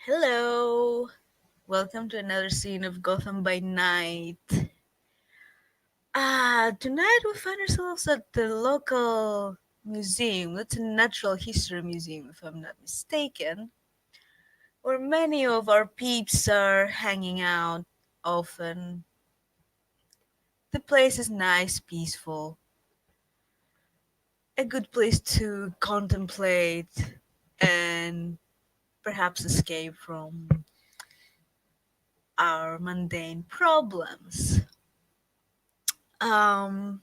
Hello! Welcome to another scene of Gotham by Night. Tonight we find ourselves at the local museum. That's a natural history museum, if I'm not mistaken, where many of our peeps are hanging out often. The place is nice, peaceful, a good place to contemplate and perhaps escape from our mundane problems. Um,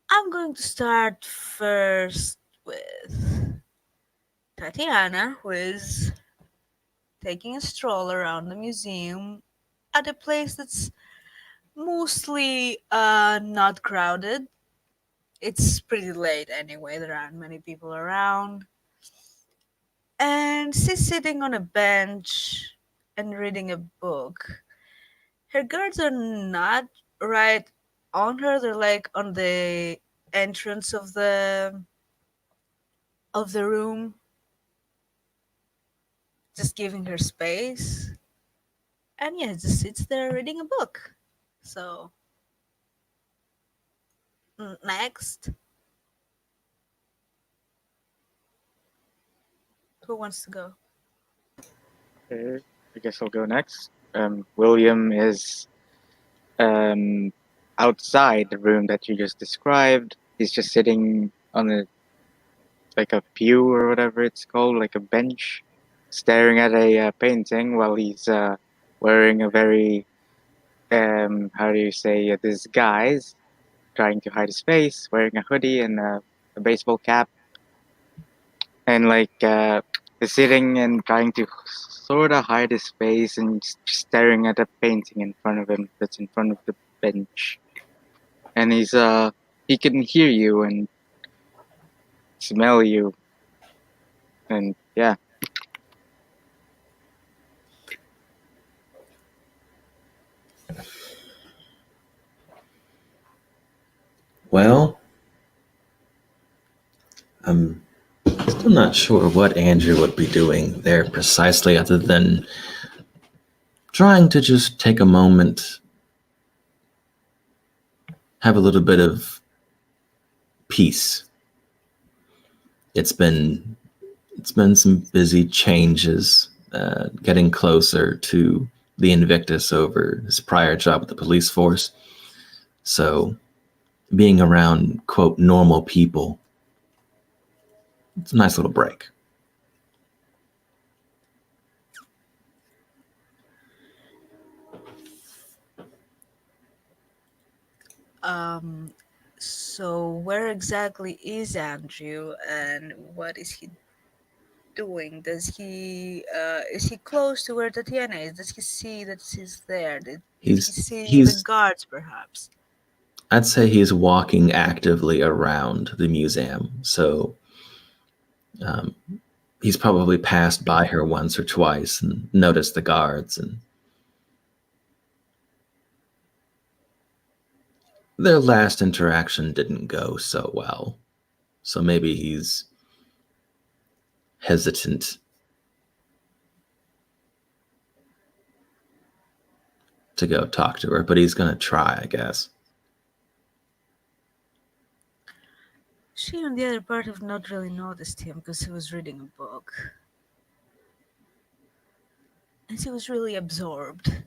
I'm going to start first with Tatiana, who is taking a stroll around the museum at a place that's mostly not crowded. It's pretty late anyway, there aren't many people around. And she's sitting on a bench and reading a book. Her guards are not right on her, they're like on the entrance of the room, just giving her space. And yeah, just sits there reading a book. So, next, who wants to go? Okay, I guess I'll go next. William is um, outside the room that you just described. He's just sitting on a pew or whatever it's called, like a bench, staring at a painting while he's wearing a very how do you say a disguise, trying to hide his face, wearing a hoodie and a baseball cap, and is sitting and trying to sort of hide his face and staring at a painting in front of him that's in front of the bench. And he can hear you and smell you, and yeah. Well, I'm still not sure what Andrew would be doing there precisely, other than trying to just take a moment, have a little bit of peace. It's been it's been some busy changes, getting closer to the Invictus over his prior job with the police force. So being around quote normal people, it's a nice little break. Um, so where exactly is Andrew, and what is he doing? Is he close to where Tatiana is? Does he see that she's there? Did he He's see the he's guards, perhaps? I'd say he's walking actively around the museum. So um, he's probably passed by her once or twice and noticed the guards, and their last interaction didn't go so well. So maybe he's hesitant to go talk to her, but he's going to try, I guess. She, on the other part, have not really noticed him because he was reading a book. And she was really absorbed.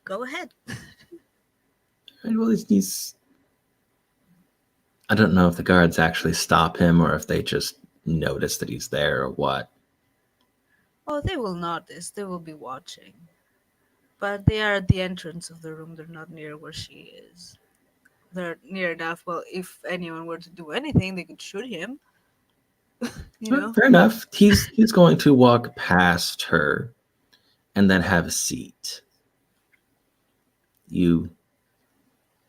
Go ahead. And well, I don't know if the guards actually stop him or if they just notice that he's there or what. Oh, they will notice. They will be watching. But they are at the entrance of the room. They're not near where she is. They're near enough. Well, if anyone were to do anything, they could shoot him. You know. Fair enough. He's going to walk past her and then have a seat. You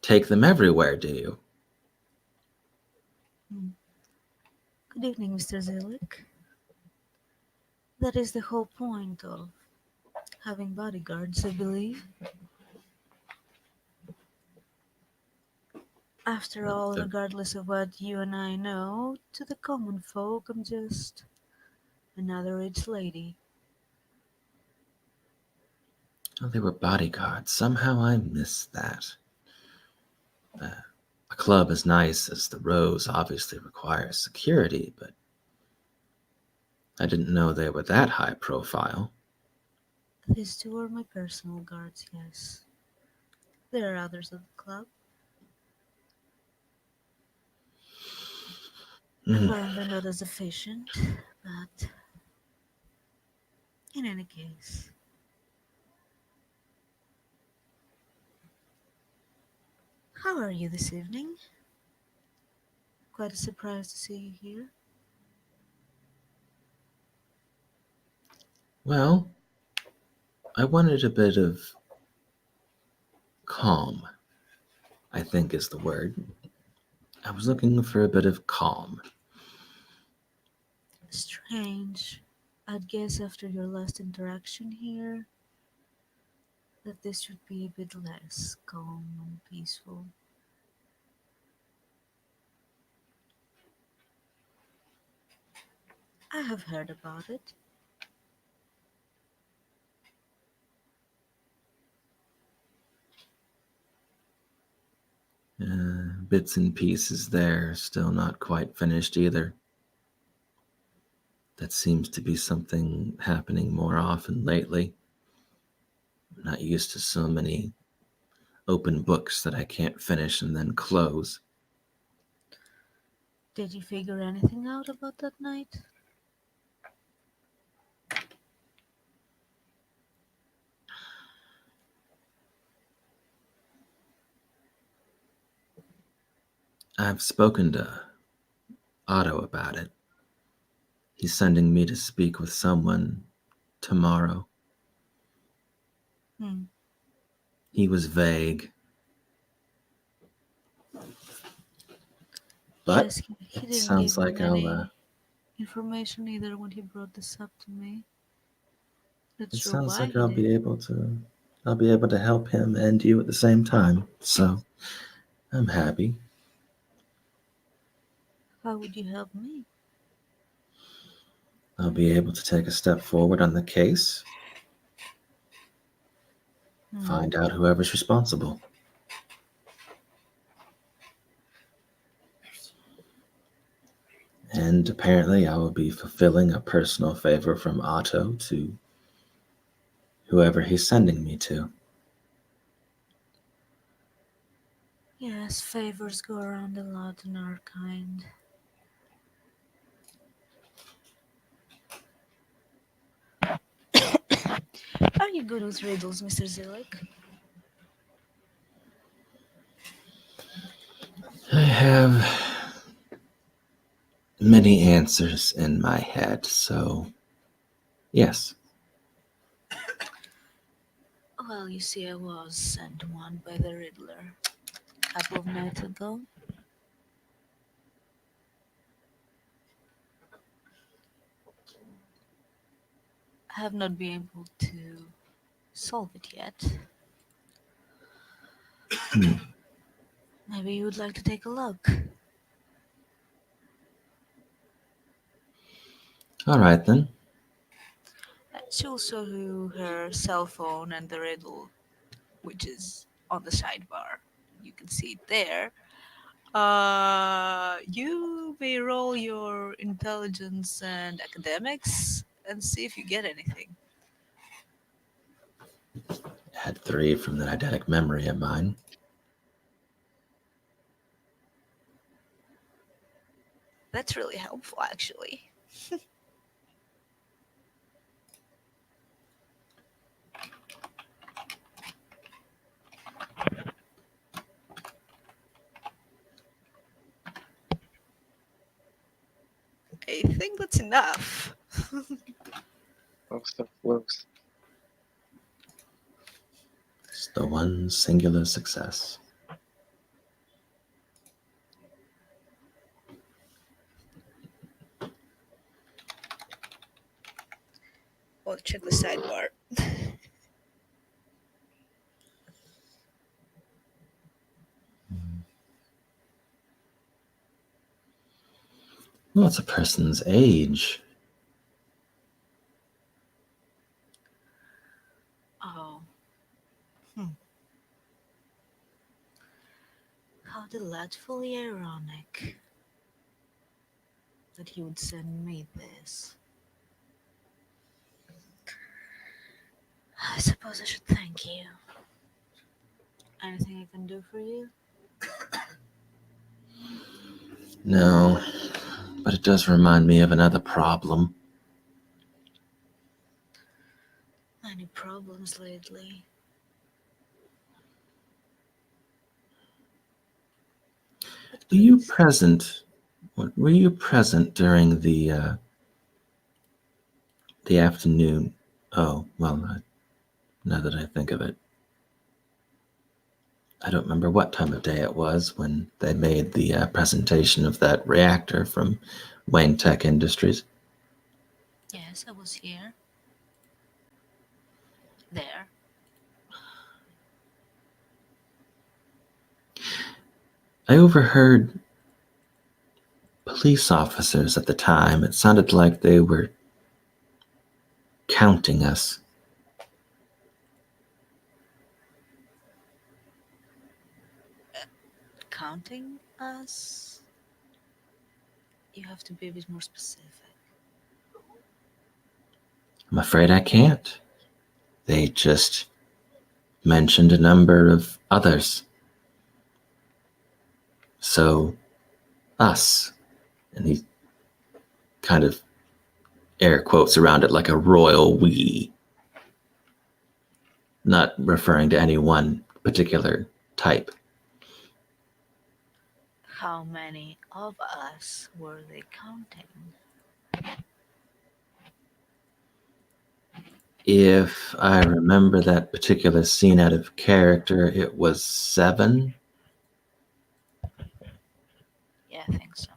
take them everywhere, do you? Hmm. Good evening, Mr. Zillick. That is the whole point of having bodyguards, I believe. After all, The, regardless of what you and I know, to the common folk, I'm just another rich lady. oh, they were bodyguards. Somehow I missed that. A club as nice as the Rose obviously requires security, but I didn't know they were that high profile. These two are my personal guards, yes. There are others at the club, Mm. apparently not as efficient, but in any case. How are you this evening? Quite a surprise to see you here. Well, I wanted a bit of calm, I think is the word. I was looking for a bit of calm. Strange. I'd guess after your last interaction here that this should be a bit less calm and peaceful. I have heard about it. Bits and pieces there, still not quite finished either. That seems to be something happening more often lately. I'm not used to so many open books that I can't finish and then close. Did you figure anything out about that night? I've spoken to Otto about it. He's sending me to speak with someone tomorrow. Hmm. He was vague, but Yes, he it didn't give sounds me like many information either when he brought this up to me. Not sure why he I'll did. be able to help him and you at the same time. So I'm happy. How would you help me? I'll be able to take a step forward on the case, Hmm. find out whoever's responsible. And apparently, I will be fulfilling a personal favor from Otto to whoever he's sending me to. Yes, favors go around a lot in our kind. Are you good with riddles, Mr. Zilek? I have many answers in my head, so yes. Well, you see, I was sent one by the Riddler a couple of nights ago. I have not been able to solve it yet. Hmm. Maybe you would like to take a look. All right then. She will show you her cell phone and the riddle, which is on the sidebar. You can see it there. You may roll your intelligence and academics and see if you get anything. Had 3 from that eidetic memory of mine. That's really helpful, actually. I think that's enough. Most of close. It's the one singular success. I'll check the sidebar. Well, it's a person's age. Oh, how delightfully ironic that he would send me this. I suppose I should thank you. Anything I can do for you? No, but it does remind me of another problem. Any problems lately? But Were you please. present? Were you present during the afternoon? Oh, well, now that I think of it, I don't remember what time of day it was when they made the presentation of that reactor from Wayne Tech Industries. Yes, I was here. There. I overheard police officers at the time. It sounded like they were counting us. Counting us? You have to be a bit more specific. I'm afraid I can't. They just mentioned a number of others. So, us. And he kind of air quotes around it like a royal we, not referring to any one particular type. How many of us were they counting? If I remember that particular scene out of character, it was 7. Yeah, I think so.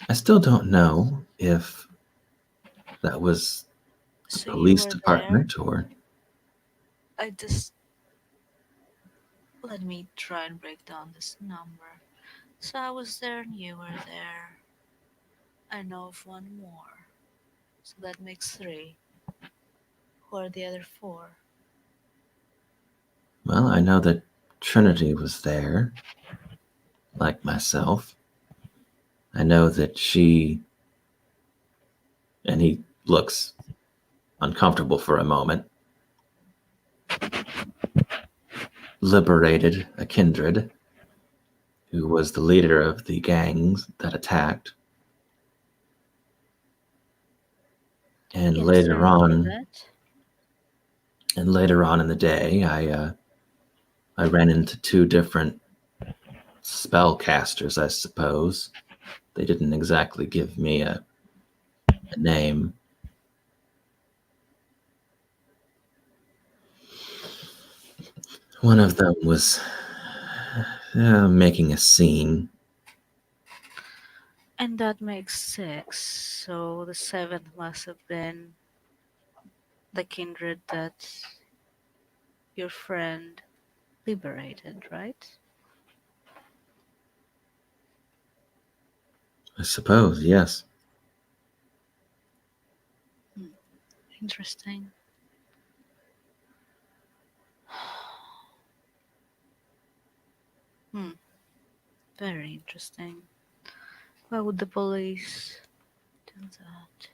I still don't know if that was the So you police were there? department or. I just. Let me try and break down this number. So I was there and you were there. I know of one more. So that makes three. Who are the other four? Well, I know that Trinity was there, like myself. I know that she. And he looks uncomfortable for a moment. Liberated a kindred who was the leader of the gangs that attacked. And Yes, I later remember on, that. and later on in the day, I ran into 2 different spellcasters, I suppose. They didn't exactly give me a name. One of them was making a scene. And that makes six. So the seventh must have been the kindred that your friend liberated, right? I suppose, yes. Hmm, interesting. Hmm, very interesting. Why would the police do that?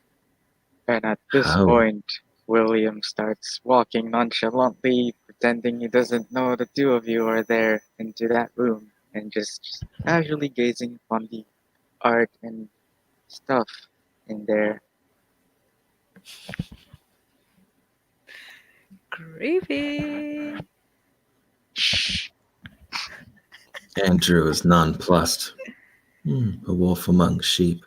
And at this Oh, point, William starts walking nonchalantly, pretending he doesn't know the two of you are there, into that room and just casually gazing upon the art and stuff in there. Creepy. Shh. Andrew is nonplussed. A wolf among sheep.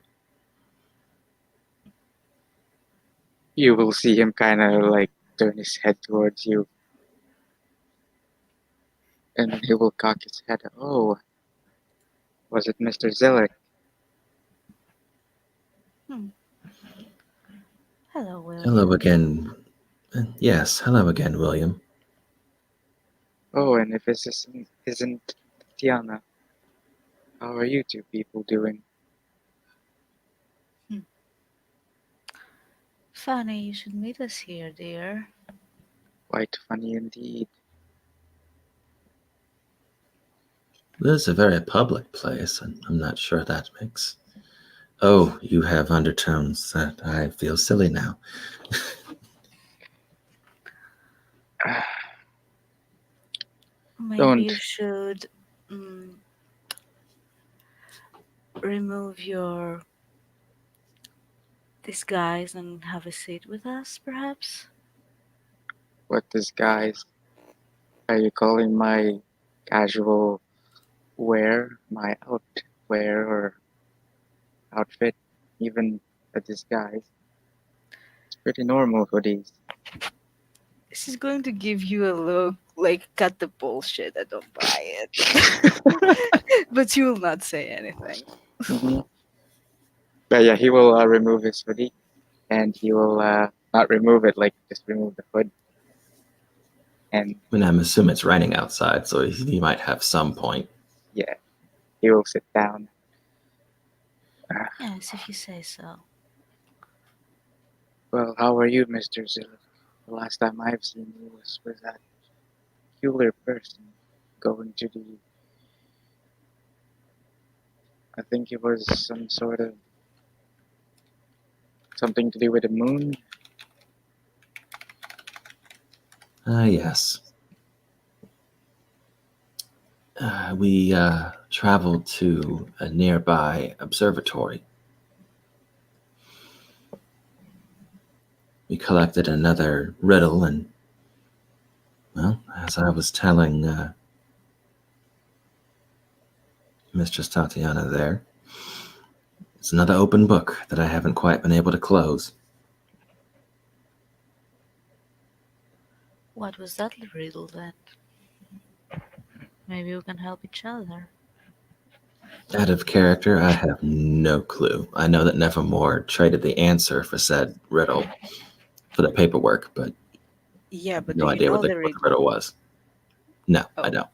You will see him kind of like turn his head towards you, and he will cock his head. Oh, was it Mr. Zeller? Hmm. Hello, Hello William. again. Yes, hello again, William. Oh, and if this isn't Tatiana, how are you two people doing? Hmm. Funny you should meet us here, dear. Quite funny indeed. This is a very public place, and I'm not sure that makes. Oh, you have undertones that I feel silly now. Maybe Don't. you should mm, remove your disguise and have a seat with us, perhaps? What disguise are you calling my casual wear, my outwear or outfit, even a disguise? It's pretty normal for these. This is going to give you a look like, cut the bullshit, I don't buy it. But you will not say anything. hmm But yeah, he will remove his hoodie and he will not remove it, like just remove the hood. And I mean, I'm assuming it's raining outside, so he might have some point. yeah, he will sit down. Uh, Yes, if you say so. well, how are you, Mr. Zillick? The last time I've seen you was with that peculiar person going to the. I think it was some sort of something to do with the moon. Ah, yes. We traveled to a nearby observatory. We collected another riddle, and, well, as I was telling Mistress Tatiana there, it's another open book that I haven't quite been able to close. What was that riddle then? Maybe we can help each other. Out of character, I have no clue. I know that Nevermore traded the answer for said riddle for the paperwork, but Yeah, but do no you idea know what the the riddle riddle? was. No, I Oh, don't.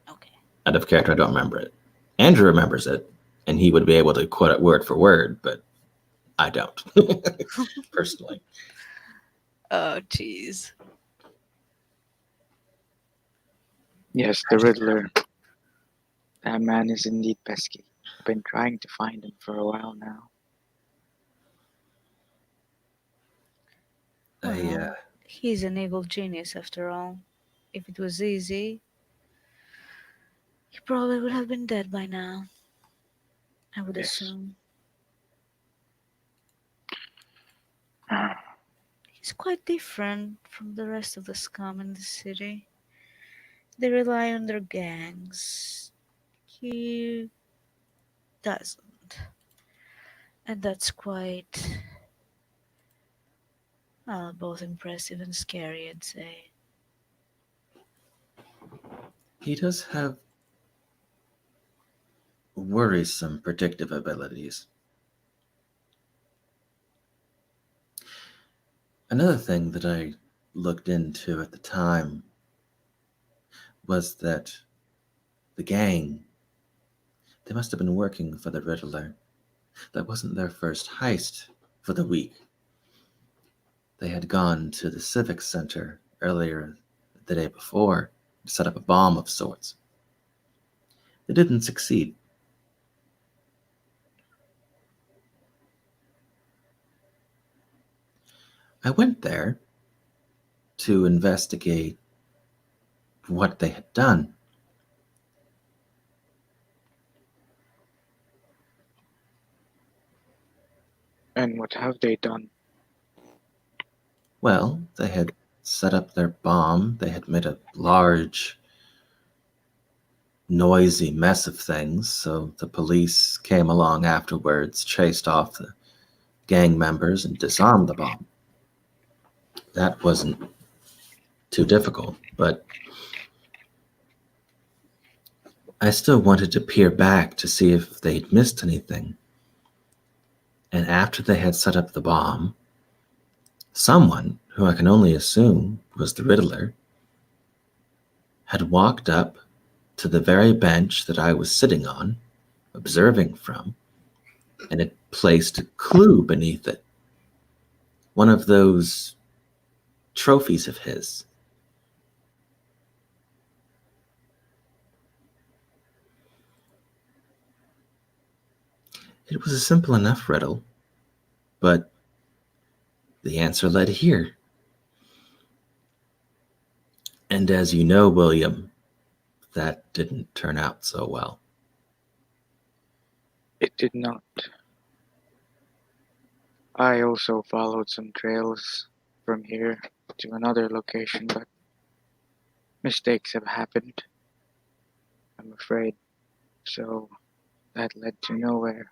okay. Out of character, I don't remember it. Andrew remembers it, and he would be able to quote it word for word, but I don't, personally. Oh, jeez. Yes, the Riddler. That man is indeed pesky. I've been trying to find him for a while now. I, Well, he's an evil genius after all. If it was easy, he probably would have been dead by now, I would Yes. assume. He's quite different from the rest of the scum in the city. They rely on their gangs. He doesn't. And that's quite, well, both impressive and scary, I'd say. he does have worrisome predictive abilities. Another thing that I looked into at the time was that the gang, they must have been working for the Riddler. That wasn't their first heist for the week. They had gone to the Civic Center earlier the day before to set up a bomb of sorts. They didn't succeed. I went there to investigate what they had done. And what have they done? Well, they had set up their bomb, they had made a large, noisy mess of things, so the police came along afterwards, chased off the gang members, and disarmed the bomb. That wasn't too difficult, but I still wanted to peer back to see if they'd missed anything. And after they had set up the bomb, someone, who I can only assume was the Riddler, had walked up to the very bench that I was sitting on, observing from, and had placed a clue beneath it. One of those trophies of his. It was a simple enough riddle, but the answer led here. And as you know, William, that didn't turn out so well. It did not. I also followed some trails from here to another location, but mistakes have happened, I'm afraid. So that led to nowhere.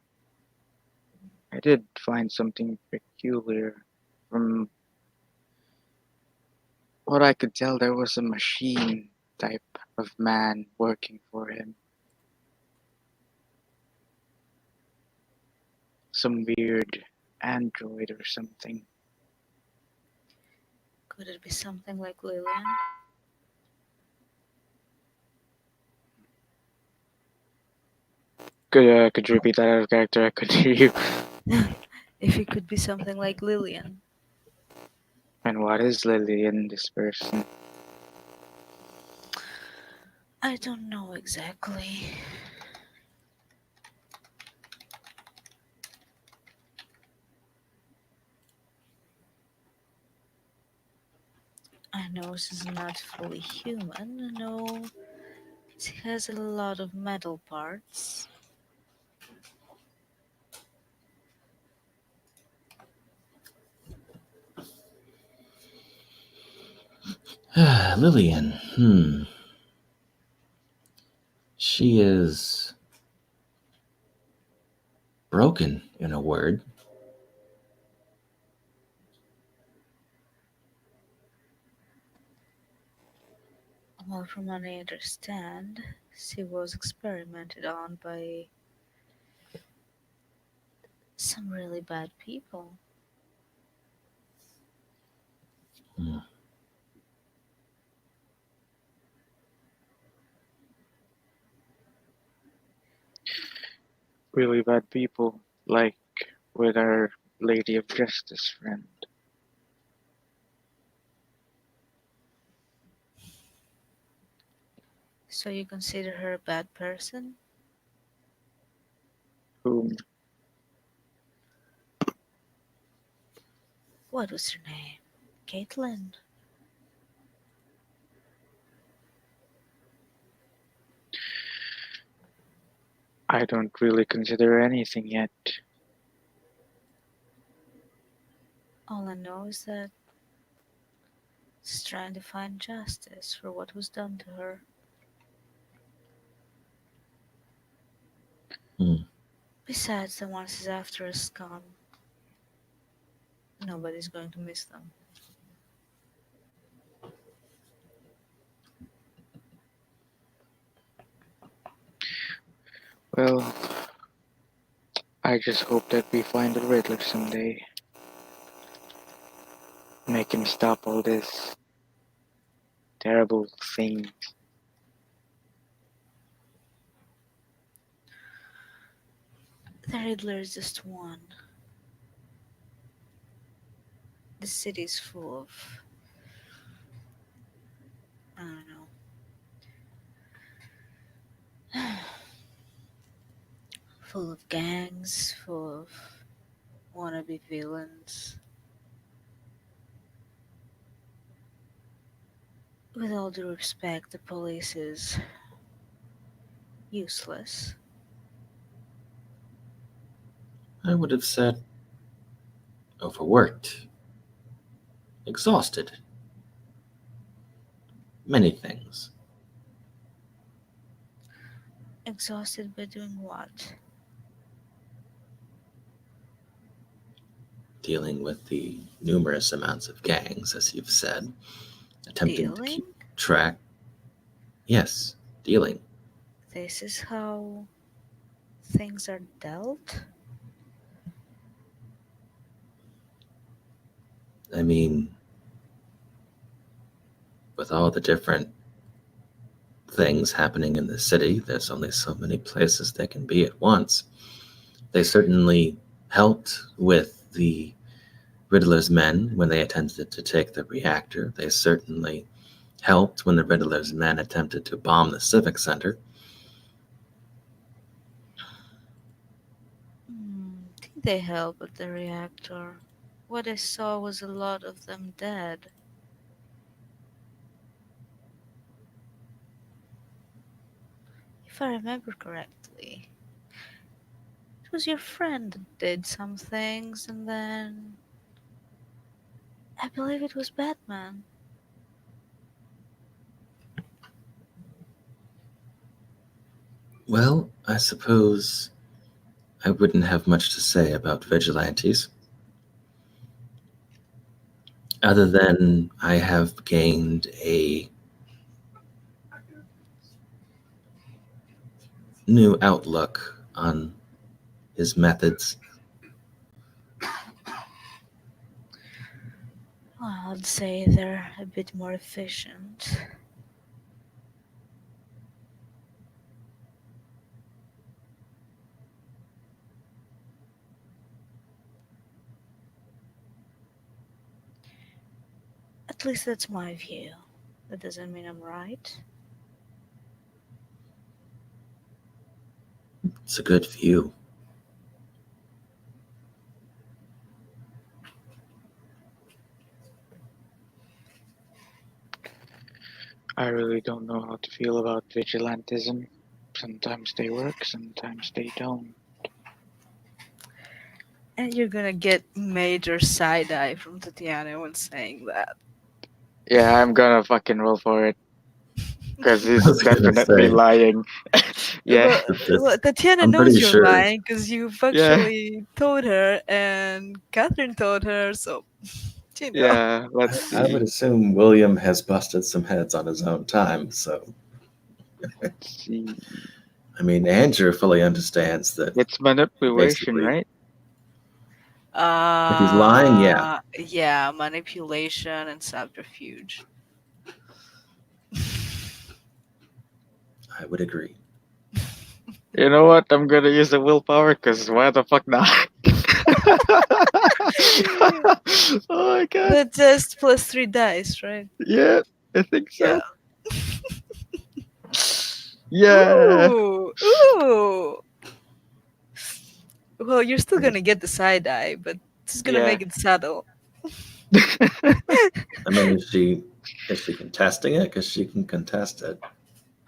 I did find something peculiar. From what I could tell, there was a machine type of man working for him. Some weird android or something. Could it be something like Lillian? Could you repeat that out of character? I couldn't hear you. If it could be something like Lillian. And what is Lillian, this person? I don't know exactly. I know she's not fully human. I know she has a lot of metal parts. Lillian, She is broken, in a word. Well, from what I understand, she was experimented on by some really bad people. Hmm. Really bad people, like with our Lady of Justice friend. So you consider her a bad person? Whom What was her name? Caitlin. I don't really consider anything yet. All I know is that she's trying to find justice for what was done to her. Hmm. Besides, the ones she's after is gone. Nobody's going to miss them. Well, I just hope that we find the Riddler someday. Make him stop all this terrible things. The Riddler is just one. The city's full of, I don't know, full of gangs, full of wannabe villains. With all due respect, the police is useless. I would have said overworked, exhausted, many things. Exhausted by doing what? Dealing with the numerous amounts of gangs, as you've said, attempting to Dealing? keep track. Yes, dealing. This is how things are dealt? I mean, with all the different things happening in the city, there's only so many places they can be at once. They certainly helped with the Riddler's men when they attempted to take the reactor. They certainly helped when the Riddler's men attempted to bomb the Civic Center. Think they help at the reactor. What I saw was a lot of them dead. If I remember correctly, it was your friend that did some things, and then I believe it was Batman. Well, I suppose I wouldn't have much to say about vigilantes, other than I have gained a new outlook on his methods. Well, I'd say they're a bit more efficient. At least that's my view. That doesn't mean I'm right. It's a good view. I really don't know how to feel about vigilantism. Sometimes they work, sometimes they don't. And you're gonna get major side eye from Tatiana when saying that. Yeah, I'm gonna fucking roll for it because I he's was gonna definitely say lying. Yeah, But this. Tatiana I'm pretty knows you're sure. lying because you've yeah, actually told her, and Catherine told her, so you know. yeah. Let's I would see. assume William has busted some heads on his own time. So, Let's see. I mean, Andrew fully understands that. It's manipulation, Basically, right? if he's lying, yeah, Yeah, manipulation and subterfuge. I would agree. You know what? I'm gonna use the willpower because why the fuck not? Oh my god. The test plus 3 dice, right? Yeah, I think Yeah. so. Yeah. Ooh. Well, you're still gonna get the side eye, but it's gonna Yeah. make it subtle. I mean, is she contesting it? Because she can contest it.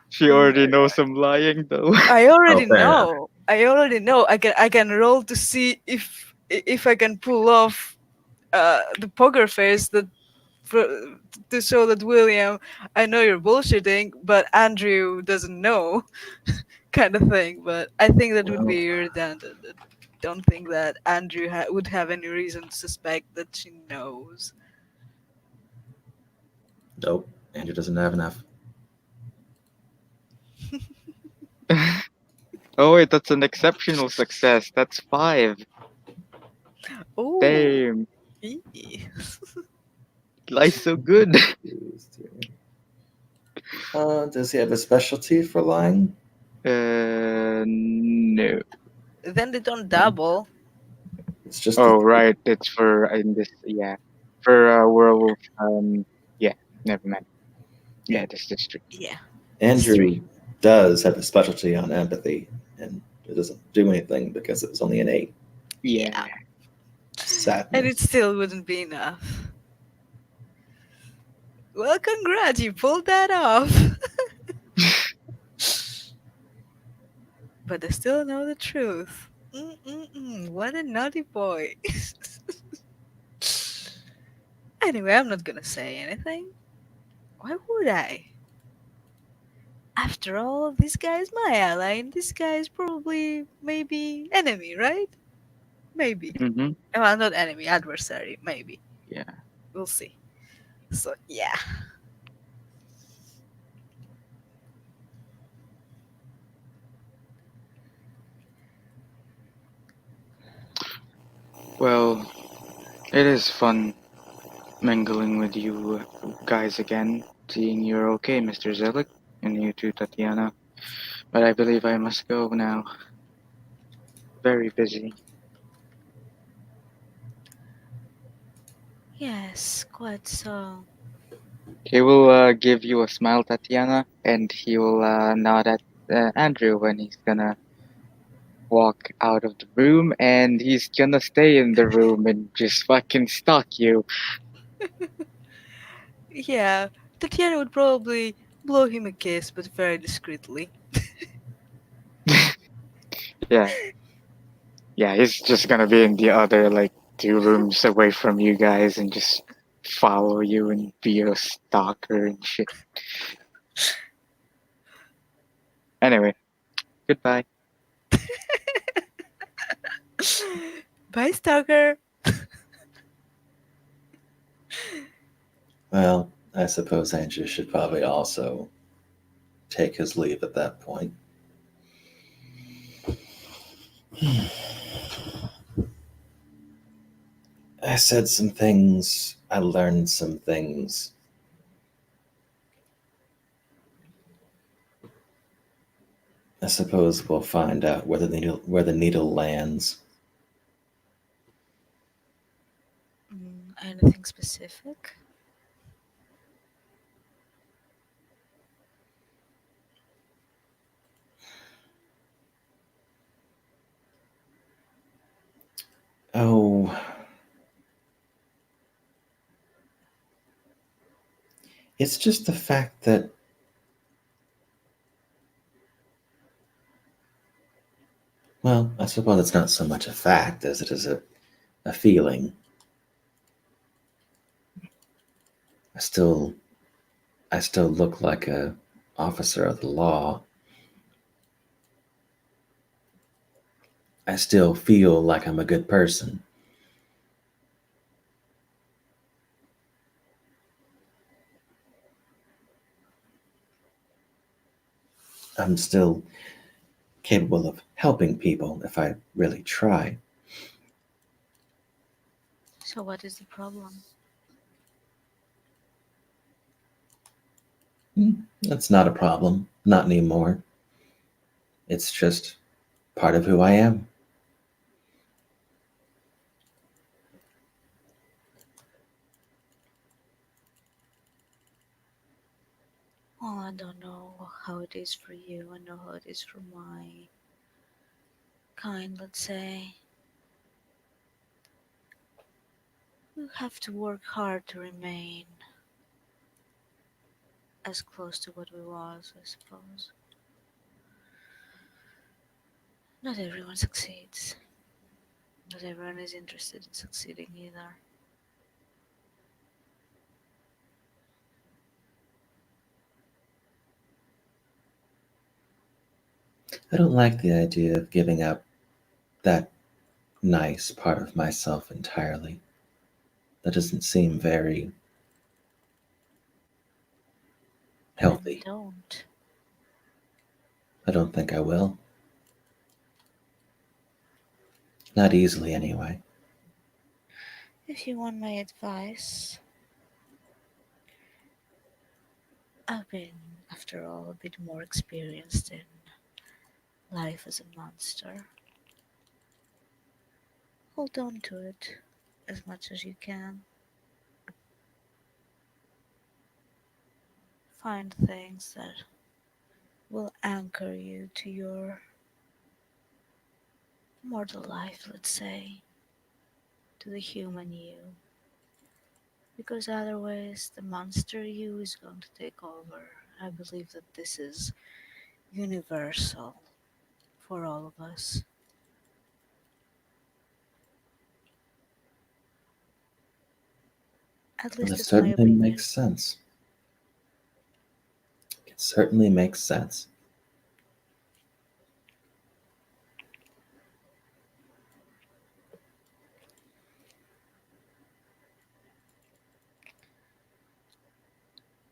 She Oh already my knows god. I'm lying though. I Oh, already fair enough. know. I already know. I can roll to see if I can pull off the poker face that for, to show that William, I know you're bullshitting, but Andrew doesn't know, kind of thing. But I think that would Well, be redundant. I don't think that Andrew would have any reason to suspect that she knows. nope. Andrew doesn't have enough. Oh wait, that's an exceptional success. That's 5. Oh, Damn. ee. Life's so good. Does he have a specialty for lying? No. Then they don't No. double. It's just the Oh three. right, it's for in this. Yeah, for werewolf. Yeah. Never mind. Yeah, this district. Yeah, it's Andrew 3. does have a specialty on empathy, and it doesn't do anything because it was only an 8. Yeah. Yeah, and it Sadness. still wouldn't be enough. Well, congrats, you pulled that off. But I still know the truth. What a naughty boy. Anyway, I'm not gonna say anything. Why would I? After all, this guy is my ally, and this guy is probably, maybe, enemy, right? Maybe. Mm-hmm. Well, not enemy, adversary, maybe. Yeah. We'll see. So, yeah. Well, it is fun mingling with you guys again, seeing you're okay, Mr. Zelik, and you too, Tatiana. But I believe I must go now. Very busy. Yes, quite so. He will give you a smile, Tatiana, and he will nod at Andrew when he's gonna walk out of the room, and he's gonna stay in the room and just fucking stalk you. Yeah, Tatiana would probably blow him a kiss, but very discreetly. Yeah, yeah, he's just gonna be in the other like 2 rooms away from you guys and just follow you and be your stalker and shit. Anyway, goodbye. Bye, stalker! Well, I suppose Andrew should probably also take his leave at that point. I said some things, I learned some things. I suppose we'll find out where the needle lands. Anything specific? Oh, it's just the fact that, well, I suppose it's not so much a fact as it is a feeling. I still I still look like a officer of the law. I still feel like I'm a good person. I'm still capable of helping people if I really try. So, what is the problem? That's not a problem. Not anymore. It's just part of who I am. Well, I don't know how it is for you. I know how it is for my kind, let's say. We have to work hard to remain as close to what we was, I suppose. Not everyone succeeds. Not everyone is interested in succeeding either. I don't like the idea of giving up that nice part of myself entirely. That doesn't seem very Then healthy. don't. I don't think I will. Not easily, anyway. If you want my advice, I've been, after all, a bit more experienced in life as a monster. Hold on to it as much as you can. Find things that will anchor you to your mortal life, let's say, to the human you. Because otherwise, the monster you is going to take over. I believe that this is universal for all of us. At Well, least that that's my certainly opinion. makes sense. It certainly makes sense.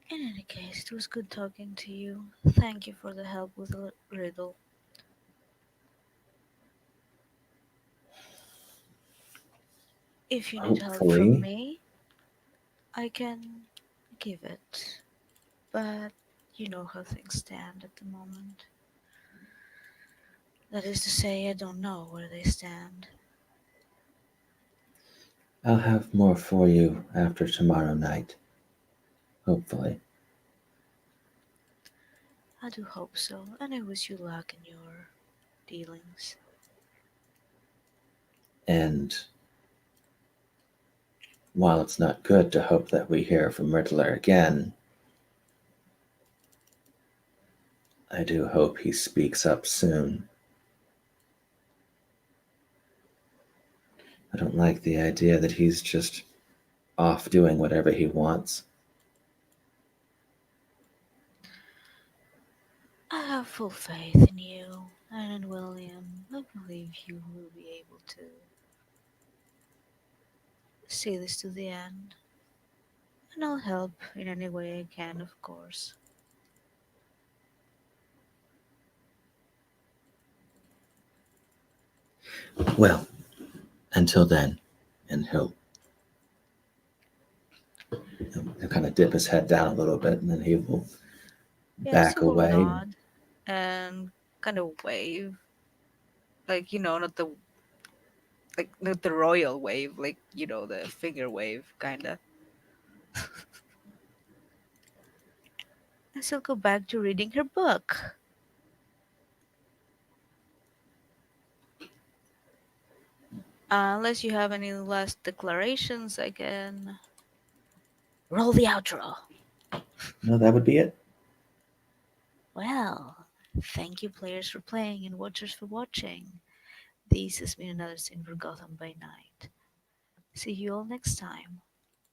In any case, it was good talking to you. Thank you for the help with the riddle. If you need help from Hopefully, me, I can give it, but you know how things stand at the moment. That is to say, I don't know where they stand. I'll have more for you after tomorrow night, hopefully. I do hope so, and I wish you luck in your dealings. And while it's not good to hope that we hear from Riddler again, I do hope he speaks up soon. I don't like the idea that he's just off doing whatever he wants. I have full faith in you and in William. I believe you will be able to see this to the end, and I'll help in any way I can, of course. Well, until then, and he'll kind of dip his head down a little bit, and then he will Yes, back he will away. nod and kind of wave, like not the royal wave, like the finger wave, kinda. And she'll go back to reading her book. Unless you have any last declarations, I can roll the outro. No, that would be it. Well, thank you, players, for playing and watchers for watching. This has been another Sin Forgotten by Night. See you all next time.